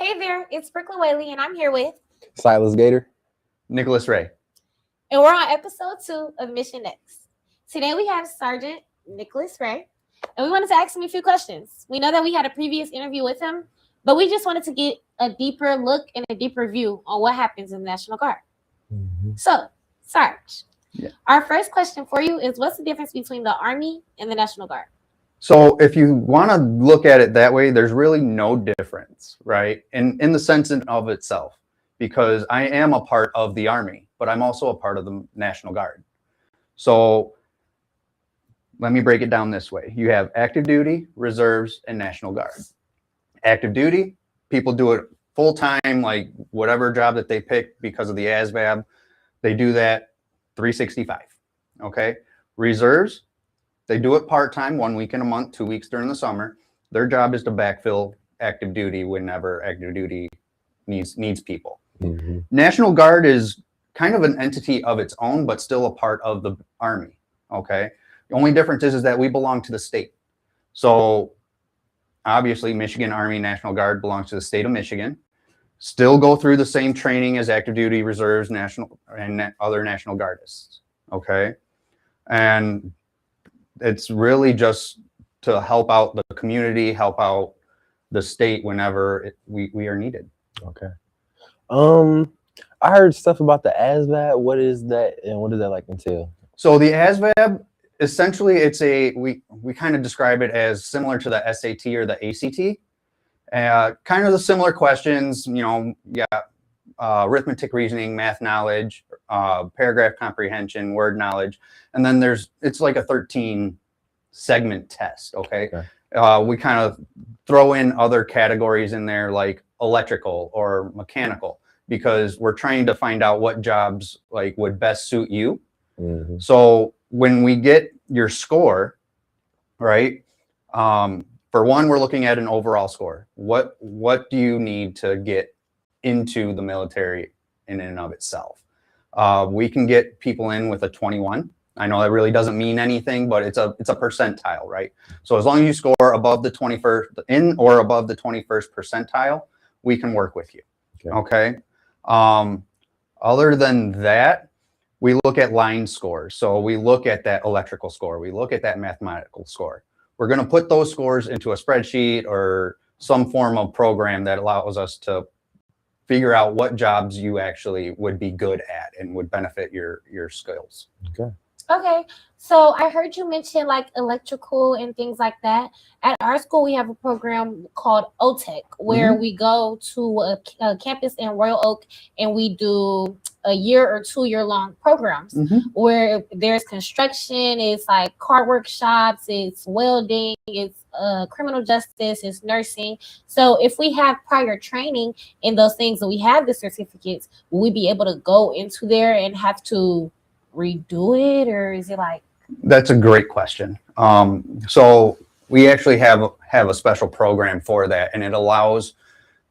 Hey there, it's Brooklyn Whaley, and I'm here with, Silas Gator. Nicholas Ray. and we're on episode 2 of Mission Next. Today we have Sergeant Nicholas Ray, and we wanted to ask him a few questions. We know that we had a previous interview with him, but we just wanted to get a deeper look and a deeper view on what happens in the National Guard. So, Sarge, our first question for you is, what's the difference between the Army and the National Guard? So if you want to look at it that way, there's really no difference, right? In the sense of itself, because I am a part of the Army, but I'm also a part of the National Guard. So let me break it down this way. You have active duty, reserves, and National Guard. Active duty, people do it full time, like whatever job that they pick because of the ASVAB, they do that 365, okay? Reserves, they do it part-time, 1 week in a month, 2 weeks during the summer. Their job is to backfill active duty whenever active duty needs people. National Guard is kind of an entity of its own, but still a part of the Army, okay? The only difference is that we belong to the state. So obviously Michigan Army National Guard belongs to the state of Michigan. Still go through the same training as active duty, reserves, national, and other National Guardists, okay? And it's really just to help out the community, help out the state whenever we are needed. Okay. I heard stuff about the ASVAB. What is that, and what does that like entail? So the ASVAB, essentially, it's we kind of describe it as similar to the SAT or the ACT. Kind of the similar questions, you know, arithmetic, reasoning, math knowledge, paragraph comprehension, word knowledge, and then it's like a 13 segment test. Okay. We kind of throw in other categories in there like electrical or mechanical, because we're trying to find out what jobs like would best suit you. So when we get your score, right, for one, we're looking at an overall score. What do you need to get into the military in and of itself? We can get people in with a 21. I know that really doesn't mean anything, but it's a percentile, right? So as long as you score above the 21st or above the 21st percentile, we can work with you. Okay. Other than that, we look at line scores. So we look at that electrical score. We look at that mathematical score. We're going to put those scores into a spreadsheet or some form of program that allows us to figure out what jobs you actually would be good at and would benefit your skills. Okay, so I heard you mention like electrical and things like that. At our school, we have a program called OTEC, where we go to a campus in Royal Oak and we do a year or 2 year long programs where there's construction, it's like car workshops, it's welding, it's criminal justice, it's nursing. So if we have prior training in those things and we have the certificates, will we be able to go into there and have to redo it, or is it like? That's a great question. So we actually have a special program for that, and it allows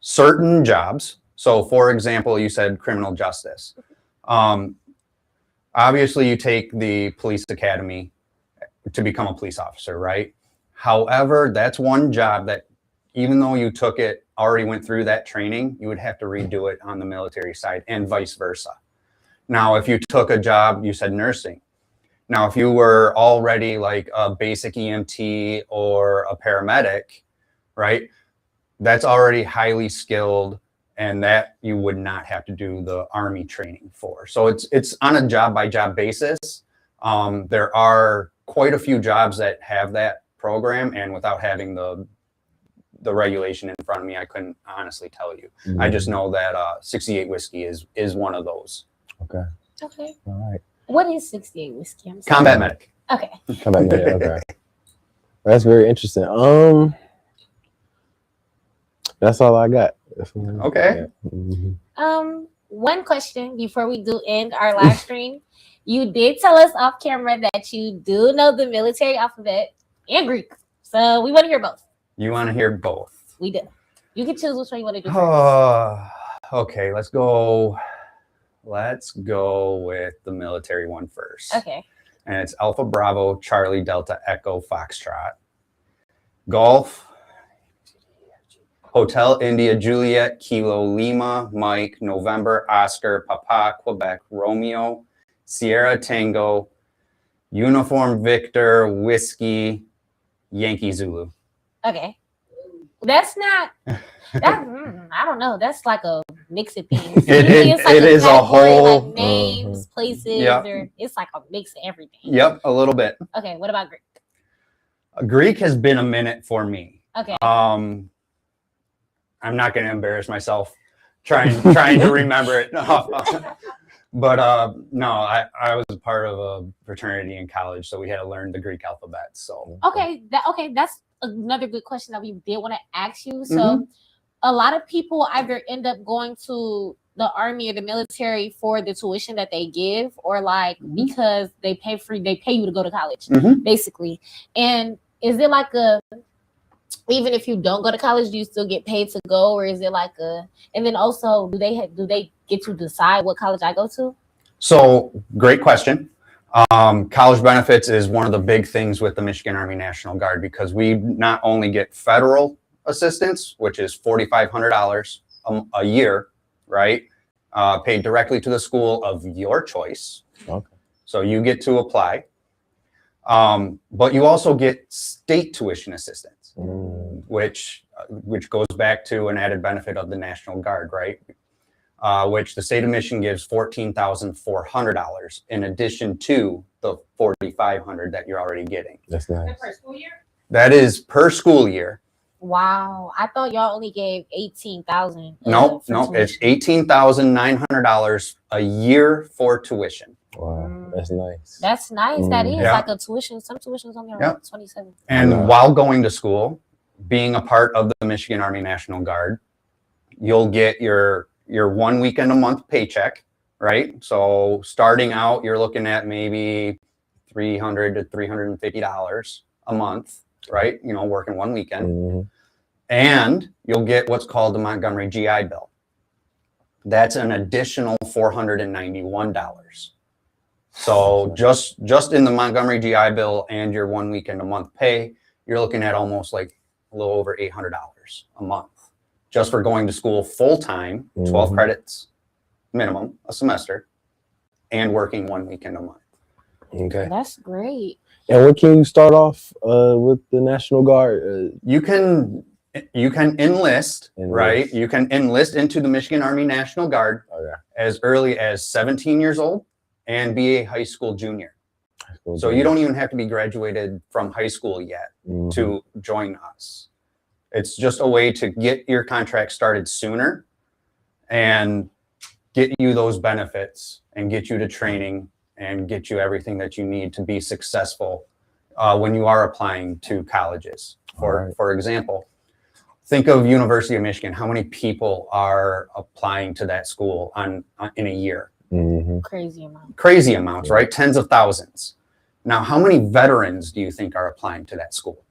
certain jobs. So for example, you said criminal justice. Obviously you take the police academy to become a police officer, right? However, that's one job that even though you took it, already went through that training, you would have to redo it on the military side and vice versa. Now, if you took a job, you said nursing. Now, if you were already like a basic EMT or a paramedic, right, that's already highly skilled, and that you would not have to do the Army training for. So it's on a job-by-job basis. There are quite a few jobs that have that program, and without having the regulation in front of me, I couldn't honestly tell you. I just know that 68 whiskey is one of those. Okay. All right. What is 68 whiskey? Combat medic. Okay. Combat medic. Okay. That's very interesting. That's all I got. Okay. One question before we do end our live stream. You did tell us off camera that you do know the military alphabet and Greek. So we want to hear both. You want to hear both? We do. You can choose which one you want to do first. Okay, let's go with the military one first. Okay. And it's Alpha Bravo Charlie Delta Echo Foxtrot Golf Hotel India, Juliet, Kilo, Lima, Mike, November, Oscar, Papa, Quebec, Romeo, Sierra Tango, Uniform Victor, Whiskey, Yankee Zulu. Okay. That's not that I don't know. That's like a mix of things. It is a whole like names, places, Yep. or it's like a mix of everything. Yep, a little bit. Okay, what about Greek? Greek has been a minute for me. Okay. I'm not going to embarrass myself trying to remember it. But no, I was part of a fraternity in college, so we had to learn the Greek alphabet. So Okay, that's another good question that we did want to ask you. So a lot of people either end up going to the army or the military for the tuition that they give, or like because they pay you to go to college, basically. And is it like even if you don't go to college, do you still get paid to go, or is it like and then also do they get to decide what college I go to? So great question. College benefits is one of the big things with the Michigan Army National Guard, because we not only get federal assistance, which is $4,500 a year, right? Paid directly to the school of your choice. Okay. So you get to apply. But you also get state tuition assistance, which goes back to an added benefit of the National Guard, right? Which the state of Michigan gives $14,400 in addition to the $4,500 that you're already getting. That's nice. Per school year? That is per school year. Wow, I thought y'all only gave $18,000. No, it's $18,900 a year for tuition. Wow, that's nice. That's nice. That is Yeah. like a tuition. Some tuition's only around 27. And while going to school, being a part of the Michigan Army National Guard, you'll get your 1 weekend a month paycheck, right? So starting out, you're looking at maybe $300 to $350 a month, right? You know, working one weekend. And you'll get what's called the Montgomery GI Bill. That's an additional $491. So just in the Montgomery GI Bill and your 1 weekend a month pay, you're looking at almost like a little over $800 a month just for going to school full time, 12 credits minimum a semester, and working 1 weekend a month. Okay. That's great. And when can you start off with the National Guard? You can enlist, right? You can enlist into the Michigan Army National Guard as early as 17 years old and be a high school junior. So you don't even have to be graduated from high school yet to join us. It's just a way to get your contract started sooner and get you those benefits and get you to training and get you everything that you need to be successful when you are applying to colleges. For example, think of University of Michigan. How many people are applying to that school in a year? Crazy amount. Crazy amounts, right? Tens of thousands. Now, how many veterans do you think are applying to that school?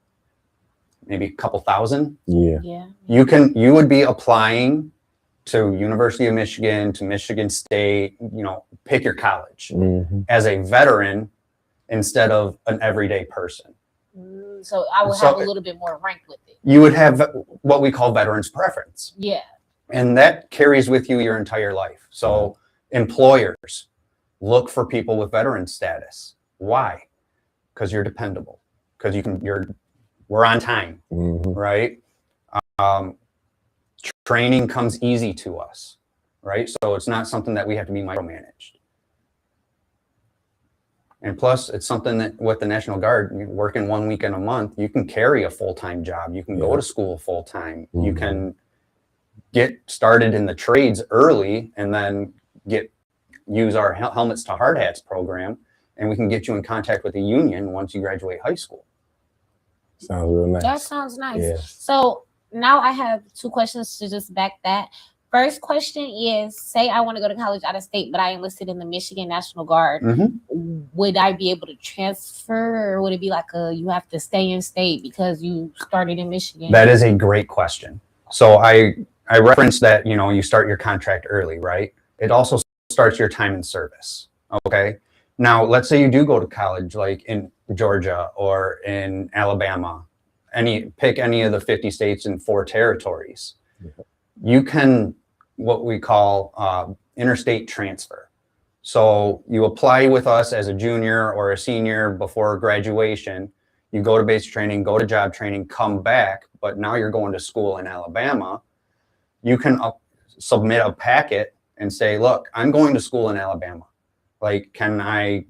Maybe a couple thousand? Yeah. You would be applying to University of Michigan, to Michigan State, you know, pick your college as a veteran instead of an everyday person. So I would have a little bit more rank with it. You would have what we call veterans preference. Yeah. And that carries with you your entire life. So employers look for people with veteran status. Why? Because you're dependable. Because we're on time, right? Training comes easy to us, right? So it's not something that we have to be micromanaged. And plus, it's something that with the National Guard, working 1 weekend a month, you can carry a full-time job. You can go to school full-time. You can get started in the trades early and then use our Helmets to Hard Hats program, and we can get you in contact with the union once you graduate high school. Sounds real nice. That sounds nice. Yeah. So now I have two questions to just back that. First question is, say I want to go to college out of state, but I enlisted in the Michigan National Guard. Would I be able to transfer, or would it be like you have to stay in state because you started in Michigan? That is a great question. So I referenced that, you know, you start your contract early, right? It also starts your time in service. Okay. Now, let's say you do go to college like in Georgia or in Alabama, pick any of the 50 states and 4 territories. You can what we call interstate transfer. So you apply with us as a junior or a senior before graduation. You go to basic training, go to job training, come back, but now you're going to school in Alabama. You can submit a packet and say, look, I'm going to school in Alabama. Like, can I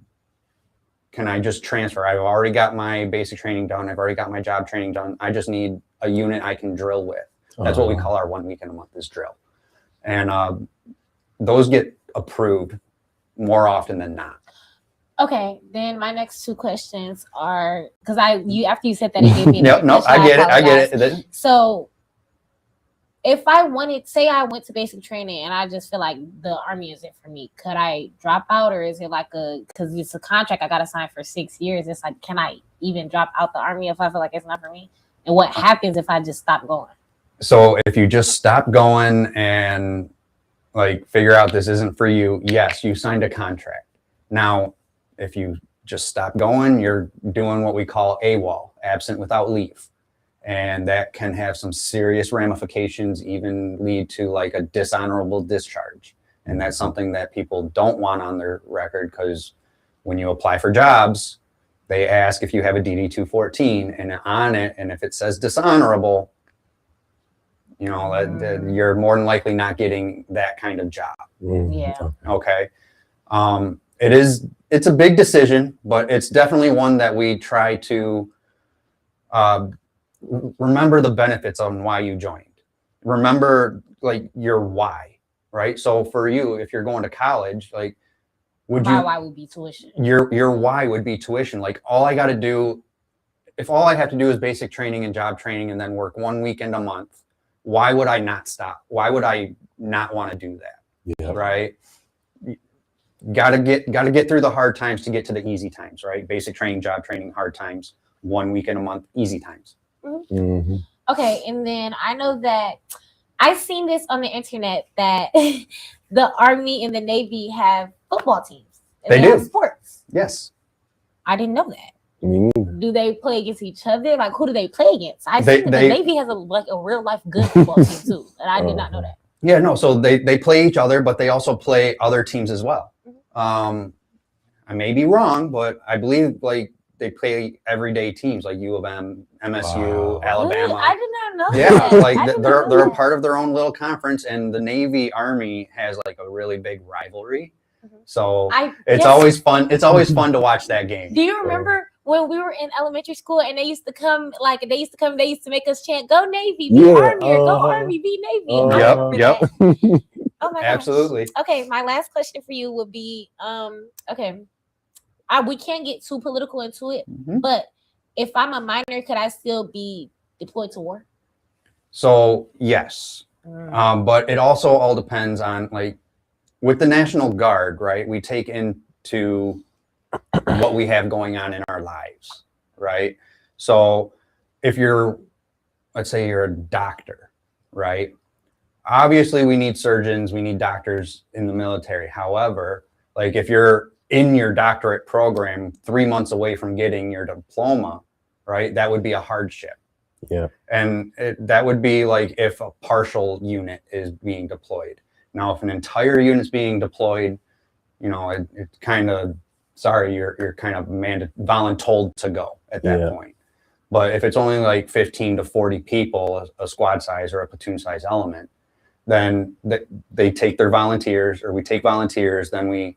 just transfer? I've already got my basic training done. I've already got my job training done. I just need a unit I can drill with. That's what we call our 1 weekend a month is drill. And those get approved more often than not. Okay, then my next 2 questions are, because after you said that, it gave me I get it. So if I I went to basic training and I just feel like the Army isn't for me, could I drop out, or is it like because it's a contract I got to sign for 6 years? It's like, can I even drop out the Army if I feel like it's not for me? And what happens if I just stop going? So if you just stop going and like figure out this isn't for you, yes, you signed a contract. Now, if you just stop going, you're doing what we call AWOL, absent without leave. And that can have some serious ramifications, even lead to like a dishonorable discharge. And that's something that people don't want on their record, because when you apply for jobs, they ask if you have a DD-214, and on it, and if it says dishonorable, you know, you're more than likely not getting that kind of job. Yeah. Okay. It's a big decision, but it's definitely one that we try to remember the benefits on why you joined. Remember like your why, right? So for you, if you're going to college, like my why would be tuition. Your why would be tuition. Like all I got to do, if all I have to do is basic training and job training and then work 1 weekend a month, why would I not stop? Why would I not want to do that? Yeah. Right? Gotta get through the hard times to get to the easy times, right? Basic training, job training, hard times, 1 weekend a month, easy times. Mm-hmm. Okay, and then I know that I've seen this on the internet that the Army and the Navy have football teams. They do. Have sports. Yes. I didn't know that. Me neither. Do they play against each other? Like, who do they play against? I They- see that they- the Navy has a real life good football team too, and I did not know that. Yeah, no. So they play each other, but they also play other teams as well. I may be wrong, but I believe like they play everyday teams like U of M, MSU, Alabama. Really? I did not know Yeah, that. like I did not they're know a that. part of their own little conference, and the Navy Army has like a really big rivalry. So it's always fun. It's always fun to watch that game. Do you remember when we were in elementary school and they used to make us chant, "Go Navy, be Army," or "Go Army, be Navy"? I remember Yep. that. Oh my gosh. Absolutely. Okay, my last question for you would be, we can't get too political into it, but if I'm a minor, could I still be deployed to war? So yes, but it also all depends on like with the National Guard, right? We take into what we have going on in our lives, right? So if let's say you're a doctor, right? Obviously, we need surgeons, we need doctors in the military. However, like if you're in your doctorate program 3 months away from getting your diploma, right? That would be a hardship. Yeah. And that would be like if a partial unit is being deployed. Now, if an entire unit is being deployed, you know, it's kind of, sorry, you're kind of voluntold to go at that point. But if it's only like 15 to 40 people, a squad size or a platoon size element, then they take their volunteers, or we take volunteers, then we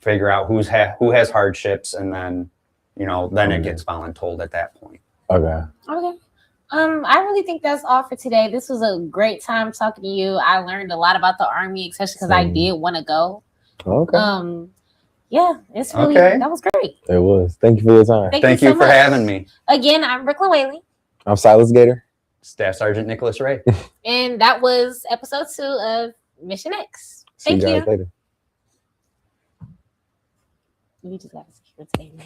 figure out who has hardships, and then, you know, then it gets voluntold at that point. Okay. I really think that's all for today. This was a great time talking to you. I learned a lot about the Army, especially because I did want to go. Okay. Yeah, it's really that was great. It was. Thank you for your time. Thank you for having me. Again, I'm Brooklyn Whaley. I'm Silas Gator. Staff Sergeant Nicholas Ray. And that was episode 2 of Mission X. Thank you. See you guys later. You just got to secure the table.